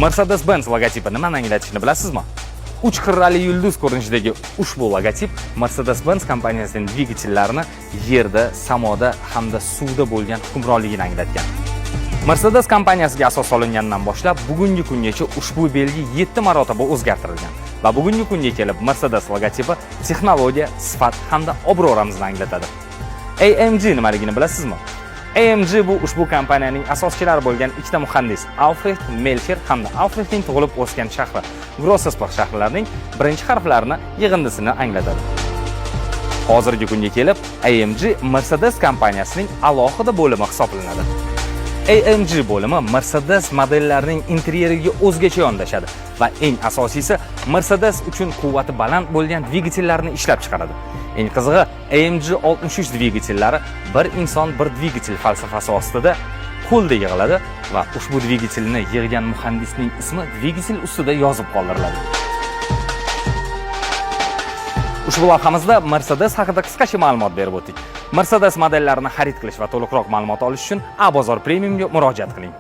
Mercedes-Benz logotipi nimani anglatishini bilasizmi? 3 qirrali yulduz ko'rinishidagi ushbu logotip Mercedes-Benz kompaniyasining dvigatellarini yerda, samoda hamda suvda bo'lgan hukmronligini anglatgan. Mercedes kompaniyasiga asos solingandan boshlab bugungi kungacha ushbu belgi 7 marotaba o'zgartirilgan va bugungi kunga kelib Mercedes logotipi texnologiya, sifat hamda obro' ramzini anglatadi. AMG nimaligini bilasizmi? AMG bu ushbu kompaniyaning asoschilari bo'lgan ikkita muhandis Alfred Melcher hamda Alfredning tug'ilib o'sgan shahri Grossesburg shahrlarining birinchi harflarini yig'indisini anglatadi. Hozirgi kunga kelib AMG Mercedes kompaniyasining alohida bo'limi hisoblanadi. AMG bo'limi Mercedes modellarining interyeriga o'zgacha yondashadi va eng asosiysi Mercedes uchun quvvati baland bo'lgan dvigatellarni ishlab chiqaradi. Eng qizig'i, AMG 63 dvigatellari bir inson bir dvigatel falsafasi ostida qo'lda yig'iladi va ushbu dvigatelni yig'gan muhandisning ismi dvigatel ustida yozib qoldiriladi. Ushbu lavhamizda Mercedes haqida qisqacha ma'lumot berib o'tdik. Mercedes modellarini xarid qilish va to'liqroq ma'lumot olish uchun A Bozor Premiumga murojaat qiling.